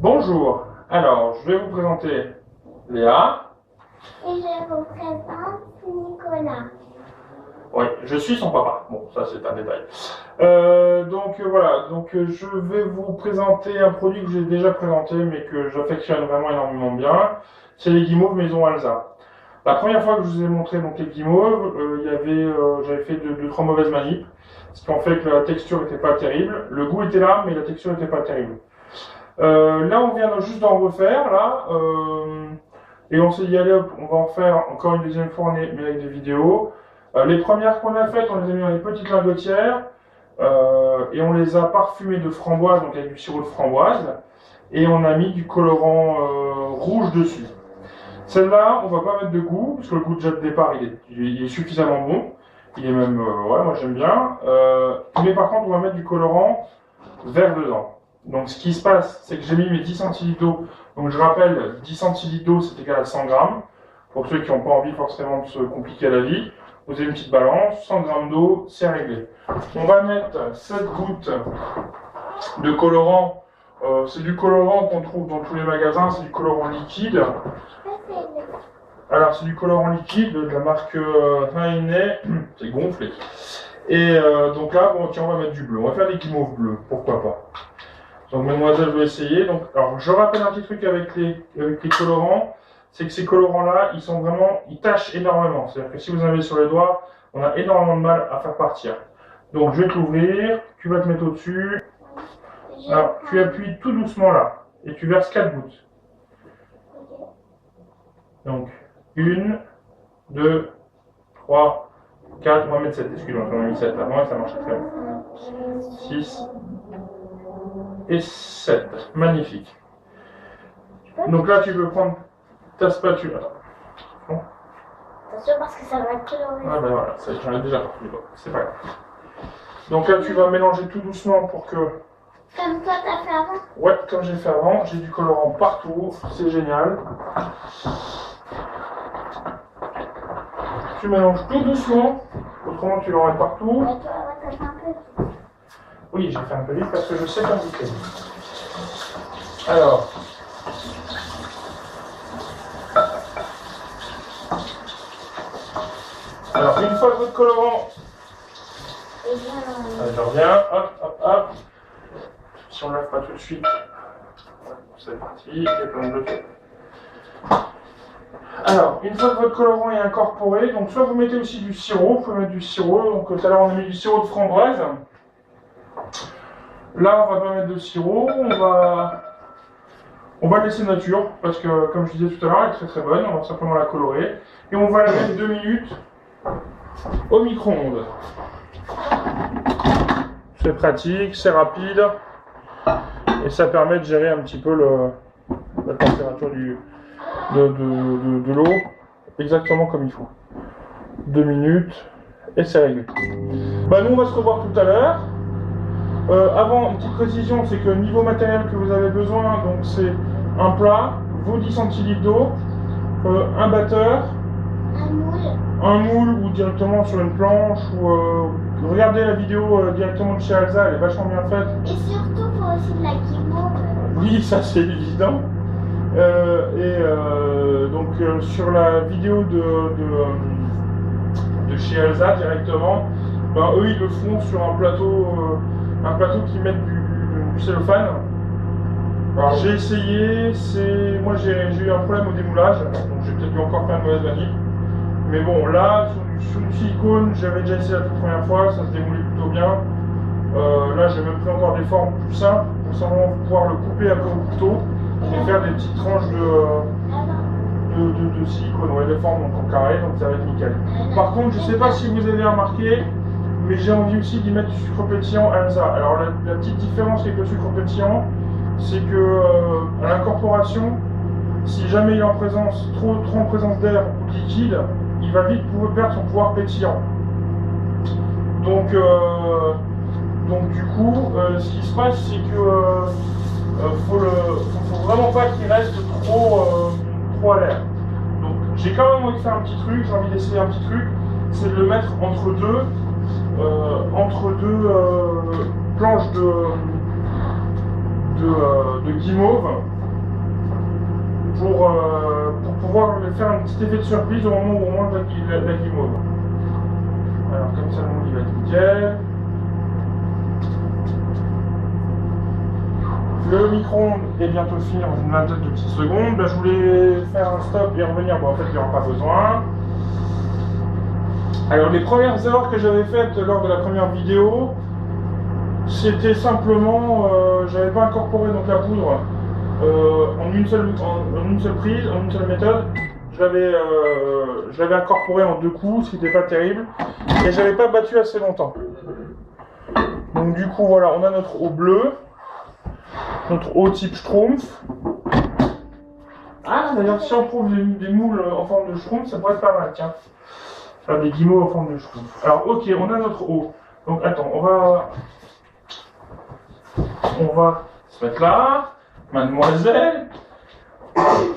Bonjour, alors je vais vous présenter Léa. Et je vous présente Nicolas. Oui, je suis son papa. Bon, ça c'est un détail. Voilà, je vais vous présenter un produit que j'ai déjà présenté mais que j'affectionne vraiment énormément bien. C'est les guimauves Maison Alza. La première fois que je vous ai montré donc les guimauves, j'avais fait deux, trois mauvaises manips, ce qui en fait que la texture n'était pas terrible. Le goût était là, mais la texture n'était pas terrible. Là, on vient juste d'en refaire, là, et on s'est dit, allez hop, on va en faire encore une deuxième fois, mais avec des vidéos. Les premières qu'on a faites, on les a mis dans les petites lingotières, et on les a parfumées de framboise, donc avec du sirop de framboise, et on a mis du colorant rouge dessus. Celle-là, on va pas mettre de goût, parce que le goût déjà de départ, il est suffisamment bon. Il est même, ouais, moi j'aime bien. Mais par contre, on va mettre du colorant vert dedans. Donc ce qui se passe, c'est que j'ai mis mes 10 centilitres d'eau. Donc je rappelle, 10 centilitres d'eau, c'est égal à 100 grammes. Pour ceux qui n'ont pas envie forcément de se compliquer la vie, vous avez une petite balance, 100 grammes d'eau, c'est réglé. On va mettre 7 gouttes de colorant. C'est du colorant qu'on trouve dans tous les magasins, c'est du colorant liquide. Alors c'est du colorant liquide de la marque Heinemann, c'est gonflé. Et donc là, bon, tiens, on va mettre du bleu. On va faire des guimauves bleues, pourquoi pas. Donc mademoiselle veut essayer. Donc, alors je rappelle un petit truc avec les colorants, c'est que ces colorants-là, ils tâchent énormément. C'est-à-dire que si vous en avez sur les doigts, on a énormément de mal à faire partir. Donc je vais t'ouvrir, tu vas te mettre au-dessus. Alors tu appuies tout doucement là, et tu verses 4 gouttes. Donc 1, 2, 3, 4, on va mettre 7, excuse-moi, j'en ai mis 7 avant et ça marche très bien. 6 et 7, magnifique. Donc là tu peux prendre ta spatule. Attends. Attention parce que ça va colorer. Ah ben voilà, j'en ai déjà partout les doigts, c'est pas grave. Donc là tu vas mélanger tout doucement pour que... Comme toi t'as fait avant? Ouais, comme j'ai fait avant, j'ai du colorant partout, c'est génial. Tu mélanges tout doucement, autrement tu l'aurais partout. Ouais, toi, t'as fait un peu. Oui, j'ai fait un peu vite parce que je sais compliquer. Alors. Une fois que votre colorant. Allez, je reviens, hop, hop, hop. Si on ne lave pas tout de suite. C'est parti, les plans de bleu. Alors, une fois que votre colorant est incorporé, donc soit vous mettez aussi du sirop, vous pouvez mettre du sirop, donc tout à l'heure on a mis du sirop de framboise. Là on va pas mettre de sirop, on va laisser nature, parce que comme je disais tout à l'heure, elle est très très bonne, on va simplement la colorer. Et on va la mettre 2 minutes au micro-ondes. C'est pratique, c'est rapide, et ça permet de gérer un petit peu la température de l'eau exactement comme il faut. 2 minutes et c'est réglé. Bah nous on va se revoir tout à l'heure. Avant, une petite précision, c'est que niveau matériel que vous avez besoin, donc c'est un plat, vos 10 centilitres d'eau, un batteur, un moule ou directement sur une planche, ou regardez la vidéo directement de chez Alza, elle est vachement bien faite. Et surtout, il faut aussi de la guimauve. Oui, ça c'est évident. Donc sur la vidéo de chez Alza directement, ben, eux ils le font sur un plateau qui met du cellophane. Alors j'ai essayé, moi j'ai eu un problème au démoulage, donc j'ai peut-être dû encore faire une mauvaise manip. Mais bon là, sur du silicone, j'avais déjà essayé la toute première fois, ça se démoulait plutôt bien. Là j'ai même pris encore des formes plus simples pour simplement pouvoir le couper après au couteau et faire des petites tranches de silicone, ouais, des formes donc en carré, donc ça va être nickel. Par contre, je ne sais pas si vous avez remarqué, mais j'ai envie aussi d'y mettre du sucre pétillant Alza. Alors la petite différence avec le sucre pétillant, c'est que à l'incorporation, si jamais il est en présence, trop en présence d'air ou de liquide, il va vite pouvoir perdre son pouvoir pétillant. Donc du coup, ce qui se passe, c'est que faut vraiment pas qu'il reste trop à l'air. Donc j'ai quand même envie de faire un petit truc, j'ai envie d'essayer un petit truc, c'est de le mettre entre deux planches de guimauve pour pouvoir faire un petit effet de surprise au moment où on mange la guimauve. Alors comme ça, le moule il va être nickel. Le micro-ondes est bientôt fini dans une vingtaine de petites secondes. Là, je voulais faire un stop et revenir. Bon, en fait, il n'y aura pas besoin. Alors, les premières erreurs que j'avais faites lors de la première vidéo, c'était simplement, j'avais pas incorporé donc la poudre en une seule prise, en une seule méthode. Je l'avais incorporé en 2 coups, ce qui n'était pas terrible, et j'avais pas battu assez longtemps. Donc du coup, voilà, on a notre eau bleue. Notre eau type Schtroumpf. Ah, d'ailleurs, si on trouve des moules en forme de Schtroumpf, ça pourrait être pas mal, tiens. Faire des guimauves en forme de Schtroumpf. Alors, ok, on a notre eau. Donc, attends, on va se mettre là. Mademoiselle.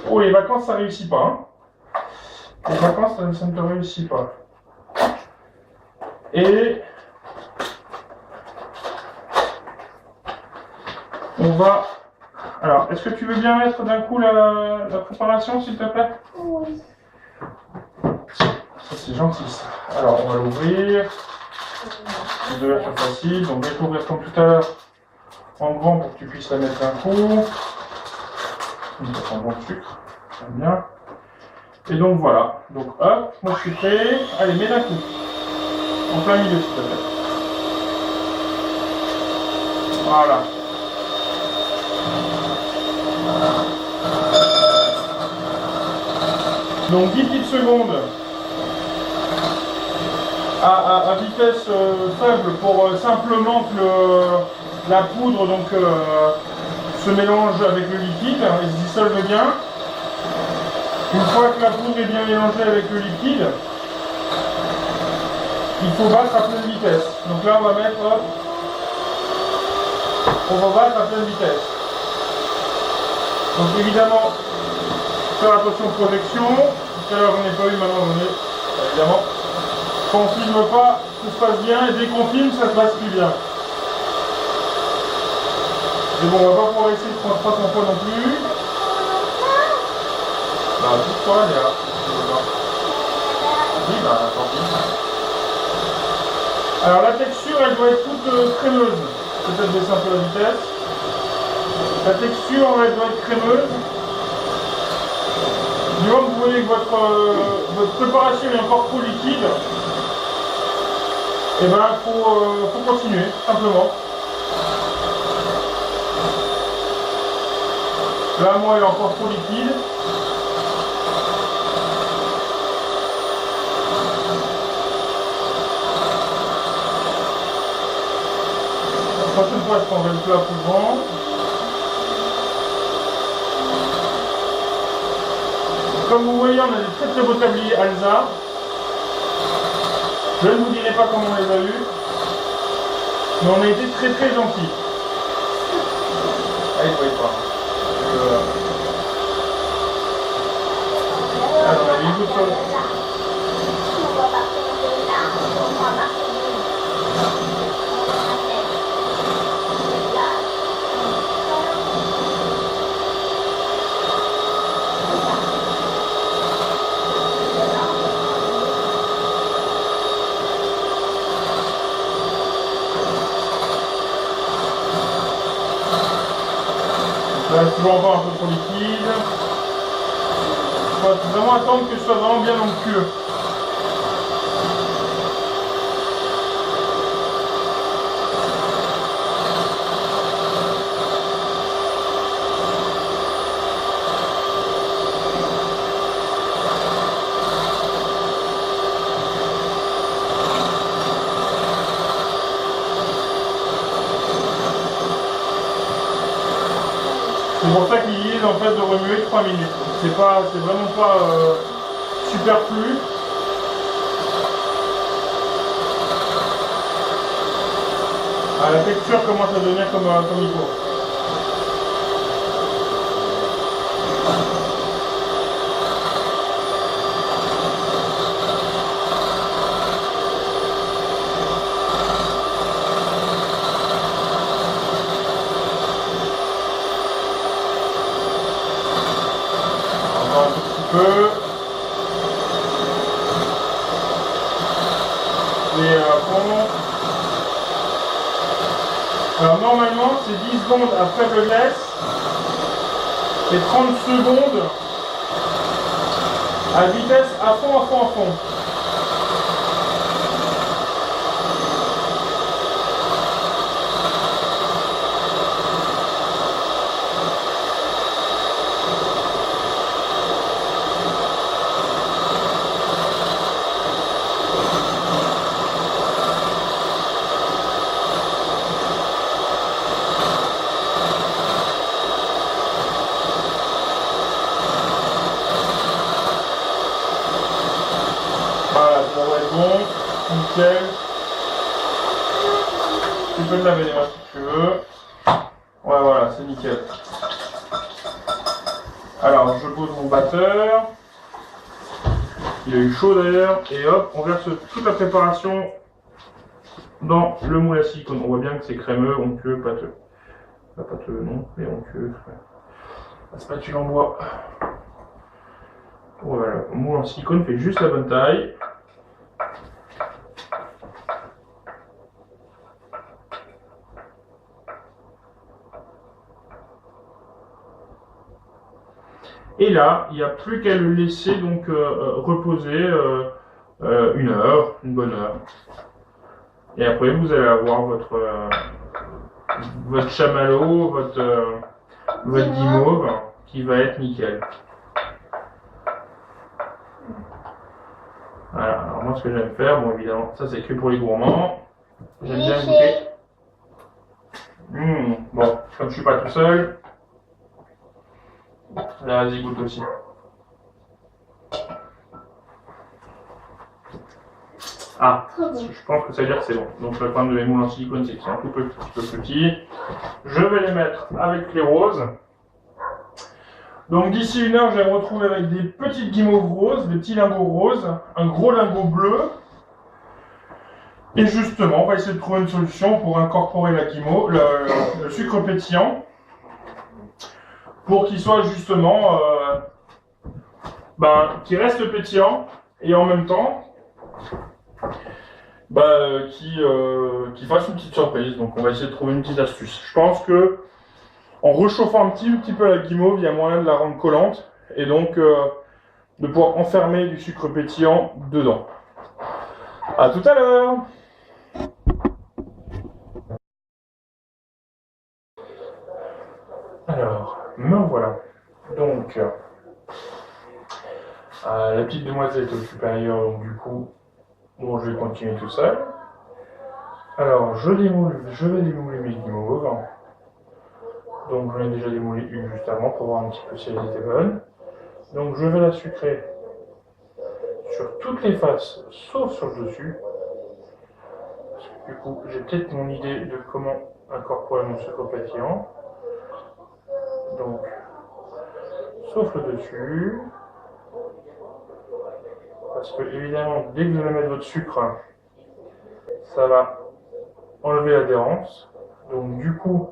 Oh, les vacances, ça réussit pas. Hein. Les vacances, ça ne te réussit pas. Et on va... Alors, est-ce que tu veux bien mettre d'un coup la préparation, s'il te plaît? Oui. Ça, c'est gentil, ça. Alors, on va l'ouvrir. C'est de l'ouverture facile. Donc, je vais t'ouvrir comme tout à l'heure en grand pour que tu puisses la mettre d'un coup. On va prendre bon sucre. Très bien. Et donc, voilà. Donc, hop, moi je suis prêt. Allez, mets d'un coup. En plein milieu, s'il te plaît. Voilà. Donc 10 petites secondes à vitesse faible pour simplement que la poudre donc, se mélange avec le liquide et se dissolve bien. Une fois que la poudre est bien mélangée avec le liquide, il faut battre à pleine vitesse. Donc là on va mettre, hop, on va battre à pleine vitesse. Donc évidemment, faire attention aux projections. Tout à l'heure j'en ai pas eu, maintenant j'en ai, évidemment. Quand on filme pas, tout se passe bien, et dès qu'on filme, ça se passe plus bien. Mais bon, on va pas pouvoir essayer de prendre 300 fois non plus. Bah, toute fois, Léa. Oui, bah, tant pis. Alors la texture, elle doit être toute crémeuse. Peut-être baisser un peu la vitesse. La texture, elle doit être crémeuse. Du moment que vous voyez que votre préparation est encore trop liquide, et ben faut continuer, simplement. Là, moi, elle est encore trop liquide. La prochaine fois, je prendrai le plat plus grand. Comme vous voyez, on a des très très beaux tabliers Alza. Je ne vous dirai pas comment on les a eus, mais on a été très très gentils. Ah, il ne voyait pas. Ah, on a mis une goutte sur le... Ça reste toujours encore un peu trop liquide. Il faut vraiment attendre que ce soit vraiment bien onctueux. C'est pour ça qu'il disent en fait de remuer 3 minutes. C'est vraiment pas superflu. Ah, la texture commence à devenir comme il faut. c'est 10 secondes à faible graisse et 30 secondes à vitesse à fond, à fond, à fond. Voilà, ça va être bon, nickel. Tu peux te laver les mains si tu veux. Ouais, voilà, c'est nickel. Alors, je pose mon batteur. Il a eu chaud d'ailleurs. Et hop, on verse toute la préparation dans le moule à silicone. On voit bien que c'est crémeux, onctueux, pâteux. Pas pâteux, non, mais onctueux. La spatule en bois. Voilà, le moule en silicone fait juste la bonne taille. Et là, il n'y a plus qu'à le laisser donc reposer 1 heure, une bonne heure. Et après, vous allez avoir votre chamallow, votre guimauve qui va être nickel. Voilà, alors moi ce que j'aime faire, bon évidemment, ça c'est que pour les gourmands. J'aime bien goûter. Bon, comme je suis pas tout seul, là vas-y goûte aussi. Ah, je pense que ça veut dire que c'est bon. Donc le problème de mes moules en silicone, c'est qu'ils sont un petit peu plus petits. Je vais les mettre avec les roses. Donc d'ici 1 heure, je vais me retrouver avec des petites guimauves roses, des petits lingots roses, un gros lingot bleu. Et justement, on va essayer de trouver une solution pour incorporer la guimauve, le sucre pétillant, pour qu'il soit justement, qui reste pétillant et en même temps, qui fasse une petite surprise. Donc on va essayer de trouver une petite astuce. Je pense que en réchauffant un petit peu la guimauve, il y a moyen de la rendre collante et donc de pouvoir enfermer du sucre pétillant dedans. À tout à l'heure. Alors, me voilà. Donc, la petite demoiselle est au supérieur, donc du coup, bon, je vais continuer tout seul. Alors, je vais démouler mes guimauves. Donc, j'en ai déjà démoulé une juste avant pour voir un petit peu si elle était bonne. Donc, je vais la sucrer sur toutes les faces, sauf sur le dessus. Parce que, du coup, j'ai peut-être mon idée de comment incorporer mon sucre pétillant. Donc, sauf le dessus. Parce que, évidemment, dès que vous allez mettre votre sucre, ça va enlever l'adhérence. Donc, du coup,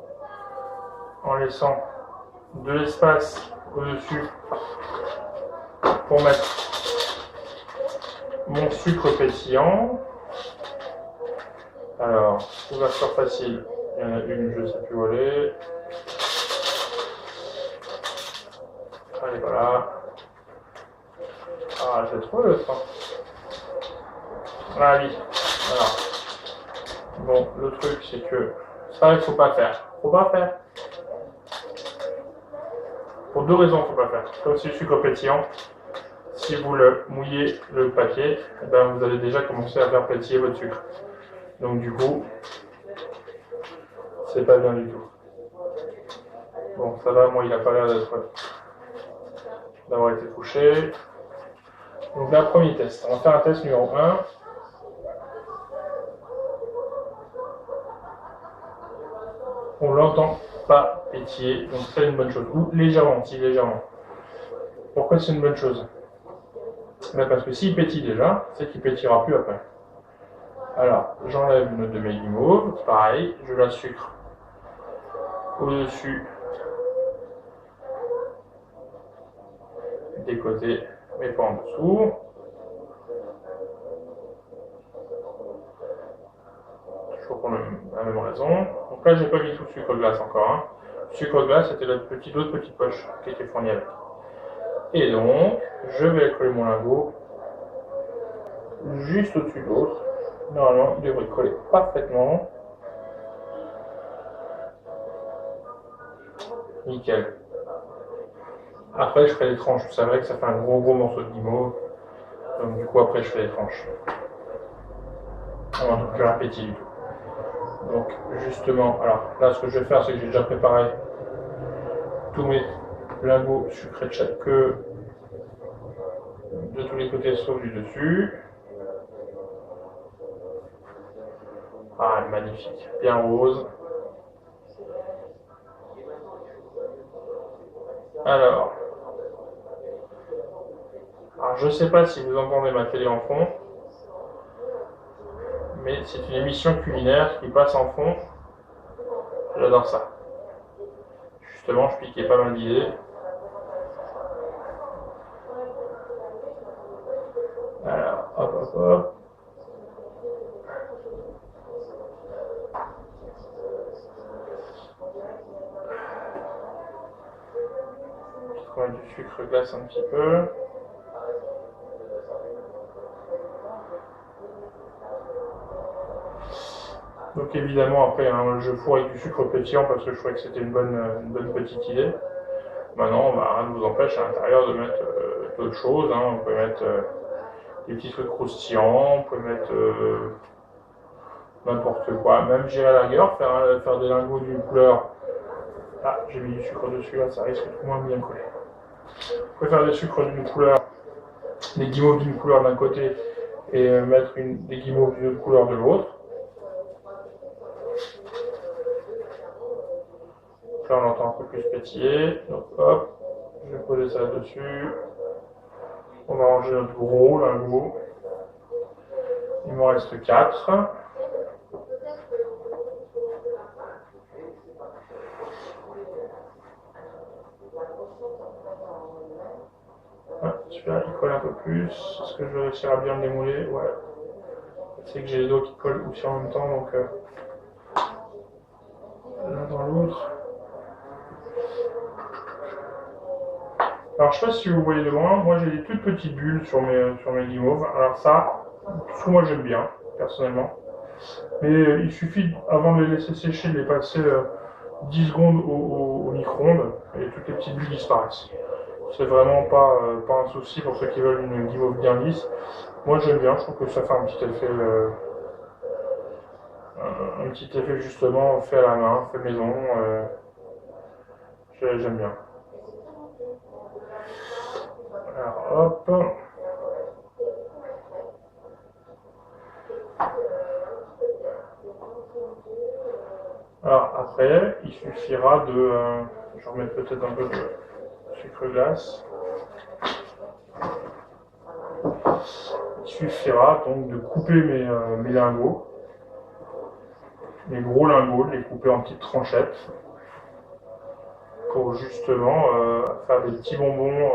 en laissant de l'espace au-dessus pour mettre mon sucre pétillant. Alors, ouverture facile, il y en a une, je ne sais plus où elle est. Allez, voilà. Ah, j'ai trouvé le temps. Ah oui. Alors. Bon, le truc, c'est que ça, il faut pas faire. Faut pas faire. Pour 2 raisons, faut pas faire. Comme c'est du sucre pétillant, si vous le mouillez le papier, eh ben, vous allez déjà commencer à faire pétiller votre sucre. Donc du coup, c'est pas bien du tout. Bon, ça va, moi il a pas l'air d'avoir été touché. Donc là, premier test. On va faire un test numéro 1. On l'entend pas pétiller, donc c'est une bonne chose. Ou légèrement, si légèrement. Pourquoi c'est une bonne chose? Ben parce que s'il pétille déjà, c'est qu'il pétillera plus après. Alors, j'enlève une de mes guimauves, pareil, je la sucre au-dessus des côtés, mais pas en dessous. Toujours pour la même raison. Donc Donc là, j'ai pas mis tout le sucre glace encore. Hein. Le sucre glace, c'était l'autre petite poche qui était fournie avec. Et donc, je vais coller mon lingot juste au-dessus de l'autre. Normalement, il devrait coller parfaitement. Nickel. Après, je ferai les tranches. C'est vrai que ça fait un gros morceau de guimauve. Donc du coup, après, je fais les tranches. On n'a plus appétit du tout. Donc justement, alors là, ce que je vais faire, c'est que j'ai déjà préparé tous mes lingots sucrés de chaque queue de tous les côtés sauf du dessus. Ah, magnifique, bien rose. Alors, je sais pas si vous entendez ma télé en fond, mais c'est une émission culinaire qui passe en fond. J'adore ça. Justement, je piquais pas mal d'idées. Alors, hop. Je vais mettre du sucre glace un petit peu. Donc évidemment après hein, je fourre avec du sucre pétillant parce que je trouvais que c'était une bonne petite idée. Maintenant rien ne vous empêche à l'intérieur de mettre d'autres choses. Hein. On peut mettre des petits trucs croustillants, on peut mettre n'importe quoi. Même j'irai à la rigueur faire des lingots d'une couleur. Ah j'ai mis du sucre dessus là, ça risque de moins bien coller. On peut faire des sucres d'une couleur, des guimauves d'une couleur d'un côté et mettre des guimauves d'une autre couleur de l'autre. Là on l'entend un peu plus pétiller, donc hop, je vais poser ça dessus. On va ranger notre gros lingot. Il m'en reste 4. Ah, celui-là il colle un peu plus. Est-ce que je vais réussir à bien le démouler? Ouais. C'est que j'ai les doigts qui collent aussi en même temps, donc l'un dans l'autre. Alors je sais pas si vous voyez de loin, moi j'ai des toutes petites bulles sur mes guimauves. Alors ça, moi j'aime bien, personnellement. Mais il suffit, avant de les laisser sécher, de les passer 10 secondes au micro-ondes et toutes les petites bulles disparaissent. C'est vraiment pas un souci pour ceux qui veulent une guimauve bien lisse. Moi j'aime bien, je trouve que ça fait un petit effet justement fait à la main, fait maison. J'aime bien. Alors hop. Alors après, il suffira de... je vais remettre peut-être un peu de sucre glace. Il suffira donc de couper mes lingots, mes gros lingots, de les couper en petites tranchettes pour justement faire des petits bonbons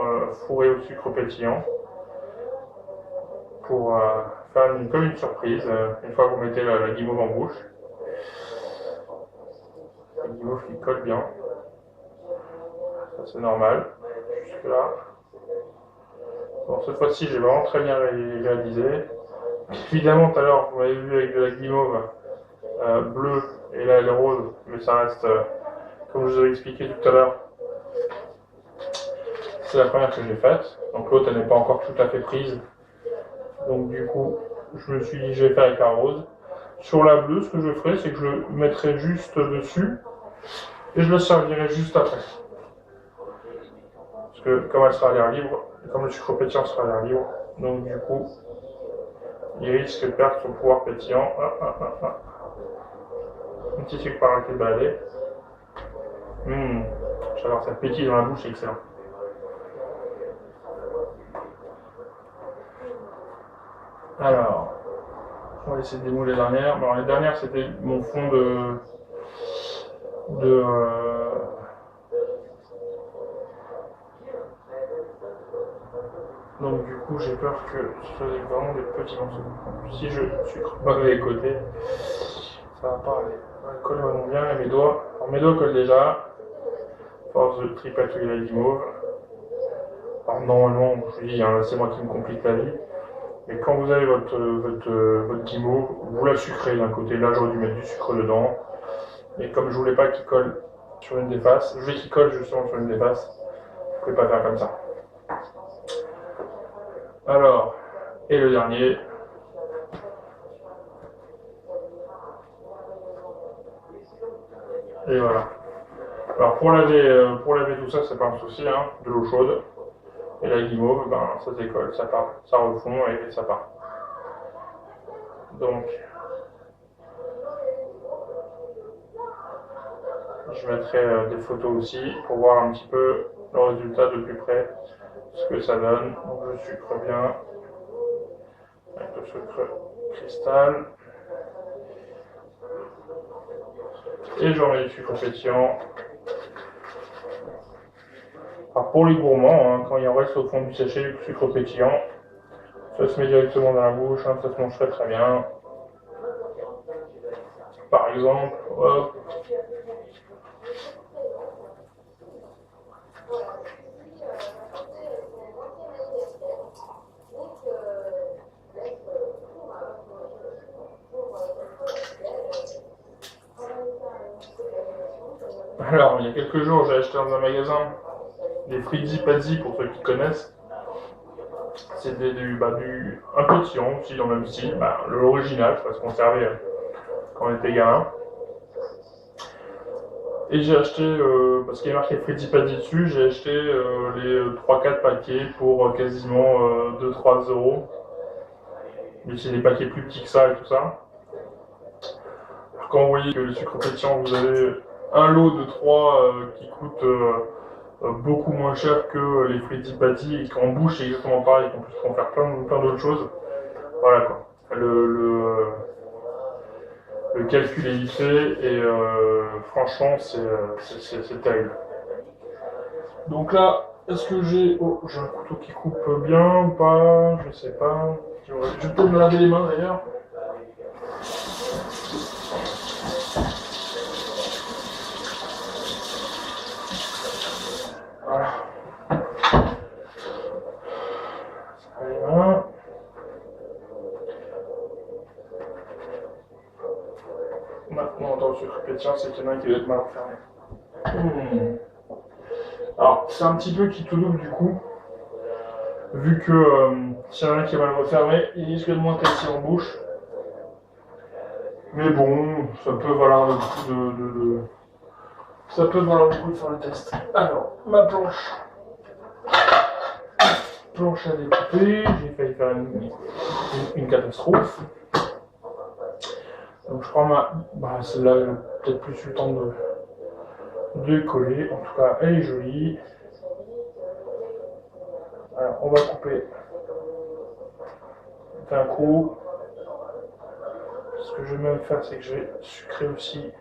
fourrés au sucre pétillant pour faire comme une surprise une fois que vous mettez la guimauve en bouche. La guimauve qui colle bien, ça c'est normal, jusque là. Bon, cette fois-ci j'ai vraiment très bien réalisé. Évidemment tout à l'heure vous m'avez vu avec de la guimauve bleue et là elle est rose, mais ça reste comme je vous avais expliqué tout à l'heure. C'est la première que j'ai faite, donc l'autre elle n'est pas encore tout à fait prise. Donc du coup, je me suis dit je vais faire avec la rose. Sur la bleue, ce que je ferai, c'est que je le mettrai juste dessus et je le servirai juste après. Parce que comme elle sera à l'air libre, comme le sucre pétillant sera à l'air libre, donc du coup, il risque de perdre son pouvoir pétillant. Un petit sucre par qui balader. J'adore, ça pétille dans la bouche, c'est excellent. Alors, on va essayer de démouler les dernières. Alors, les dernières, c'était mon fond donc du coup, j'ai peur que ce soit vraiment des petits morceaux. Si je sucre pas les côtés, Ça va pas aller. Elle colle vraiment bien, et mes doigts. Alors mes doigts collent déjà. Force de tripatouiller la guimauve. Alors normalement, je vous dis, hein, c'est moi qui me complique la vie. Mais quand vous avez votre guimauve, vous la sucrez d'un côté. Là, j'aurais dû mettre du sucre dedans. Et comme je voulais pas qu'il colle sur une des faces, je voulais qu'il colle justement sur une des faces. Vous pouvez pas faire comme ça. Alors, et le dernier. Et voilà. Alors pour laver tout ça, c'est pas un souci, hein, de l'eau chaude. Et la guimauve, ben, ça décolle, ça part, ça refond et ça part. Donc, je mettrai des photos aussi pour voir un petit peu le résultat de plus près, ce que ça donne. Donc je sucre bien avec le sucre cristal. Et j'en mets du sucre pétillant. Alors pour les gourmands, hein, quand il en reste au fond du sachet du sucre pétillant, ça se met directement dans la bouche, hein, ça se mange très très bien. Par exemple, hop. Alors, il y a quelques jours, j'ai acheté dans un magasin des Frizzy Pazzi pour ceux qui connaissent. C'est un pétillant aussi dans le même style, l'original, parce qu'on servait quand on était gamin. Et j'ai acheté, parce qu'il y a marqué Frizzy Pazzi dessus, j'ai acheté les 3-4 paquets pour quasiment 2-3 euros. Mais c'est des paquets plus petits que ça et tout ça. Alors, quand vous voyez que le sucre pétillant, vous avez un lot de 3 qui coûte beaucoup moins cher que les Frizzy Pazzi et qu'en bouche c'est exactement pareil, qu'en plus on peut faire plein d'autres choses. Voilà quoi. Le calcul est vite fait et franchement c'est terrible. Donc là, est-ce que j'ai un couteau qui coupe bien ou pas? Je sais pas. Je vais peut-être me laver les mains d'ailleurs. Voilà. Ça va les mains. Maintenant, on entend le sucre pétillant, c'est qu'il y en a un qui doit être mal enfermé. Alors, c'est un petit peu qui tout double du coup. Vu que s'il y en a un qui est mal refermé, il risque de moins casser en bouche. Mais bon, ça peut valoir le coup ça peut valoir le coup de faire le test. Alors, ma planche à découper, j'ai failli faire une catastrophe. Donc je prends celle-là, j'ai peut-être plus eu le temps de coller. En tout cas, elle est jolie. Alors, on va couper d'un coup. Ce que je vais même faire, c'est que je vais sucrer aussi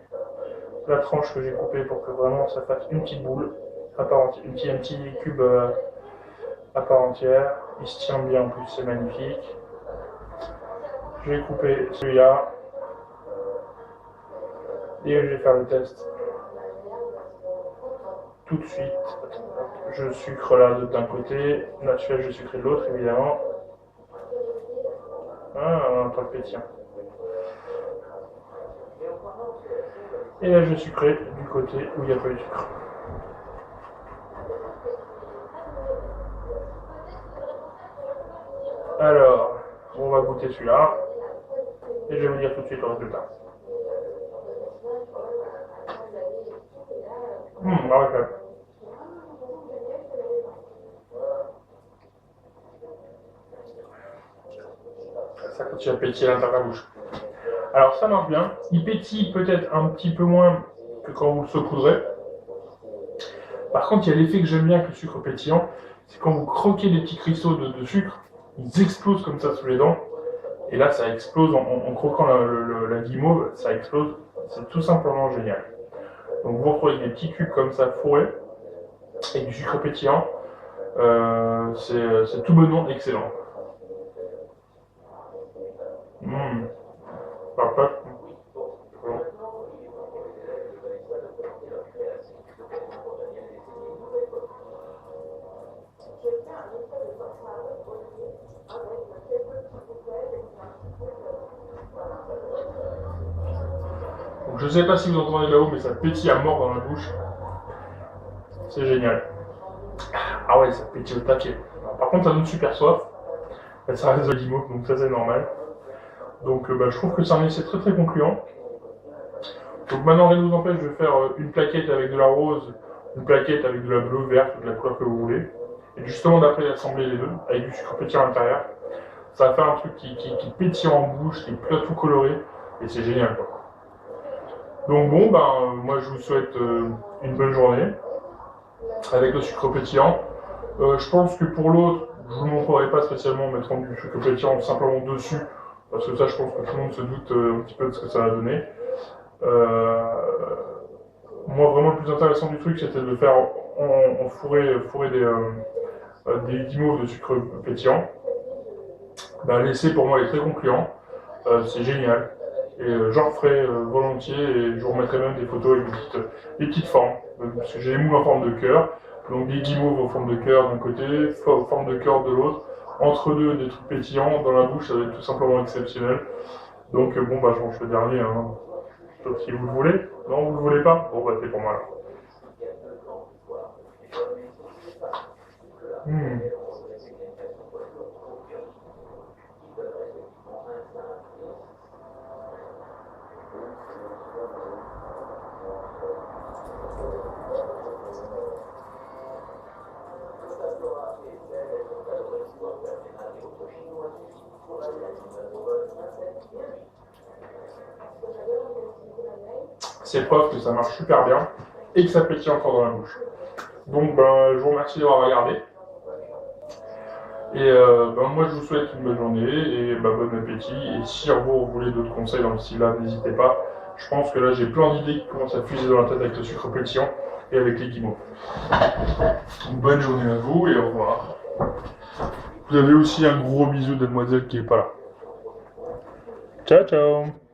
la tranche que j'ai coupée pour que vraiment ça fasse une petite boule à part entière, un petit cube à part entière. Il se tient bien en plus, c'est magnifique. Je vais couper celui-là et je vais faire le test tout de suite. Je sucre là d'un côté, naturel je sucre de l'autre évidemment. Ah, on entend le pétillant. Et là je vais sucrer du côté où il n'y a pas eu de sucre. Alors, on va goûter celui-là. Et je vais vous dire tout de suite le résultat. Remarquable. Ça continue à pétiller à l'intérieur de la bouche. Alors ça marche bien. Il pétille peut-être un petit peu moins que quand vous le saupoudrez. Par contre, il y a l'effet que j'aime bien avec le sucre pétillant, c'est quand vous croquez des petits cristaux de sucre, ils explosent comme ça sous les dents. Et là, ça explose en croquant la guimauve, ça explose. C'est tout simplement génial. Donc vous retrouvez des petits cubes comme ça fourrés et du sucre pétillant. C'est tout bonnement excellent. Parfait. Donc, je sais pas si vous entendez là-haut, mais ça pétille à mort dans la bouche. C'est génial. Ah ouais, ça pétille au taquet. Par contre, ça donne super soif. Ça reste de la guimauve, donc ça c'est normal. Donc je trouve que c'est un essai très très concluant. Donc maintenant, rien ne nous empêche de faire une plaquette avec de la rose, une plaquette avec de la bleue, verte, ou de la couleur que vous voulez. Et justement d'après assembler les deux, avec du sucre pétillant à l'intérieur. Ça va faire un truc qui pétille en bouche, qui est tout coloré, et c'est génial quoi. Donc bon, moi je vous souhaite une bonne journée, avec le sucre pétillant. Je pense que pour l'autre, je ne vous montrerai pas spécialement mettre du sucre pétillant simplement dessus, parce que ça je pense que tout le monde se doute un petit peu de ce que ça va donner. Moi vraiment le plus intéressant du truc c'était de le faire en fourrer des guimauves de sucre pétillant. L'essai pour moi est très concluant, c'est génial. Et j'en referai volontiers et je vous remettrai même des photos avec des petites formes. Parce que j'ai les moules en forme de cœur, donc des guimauves en forme de cœur d'un côté, forme de cœur de l'autre. Entre deux, des trucs pétillants dans la bouche, ça va être tout simplement exceptionnel. Donc je mange le dernier, hein. Sauf si vous le voulez. Non, vous le voulez pas? Bon c'est pour moi là. C'est preuve que ça marche super bien et que ça pétille encore dans la bouche. Donc je vous remercie d'avoir regardé. Et moi je vous souhaite une bonne journée et bon appétit. Et si vous voulez d'autres conseils dans le style là, n'hésitez pas. Je pense que là j'ai plein d'idées qui commencent à fuser dans la tête avec le sucre pétillant et avec les guimauves. Bonne journée à vous et au revoir. Vous avez aussi un gros bisou de mademoiselle qui est pas là. Ciao ciao.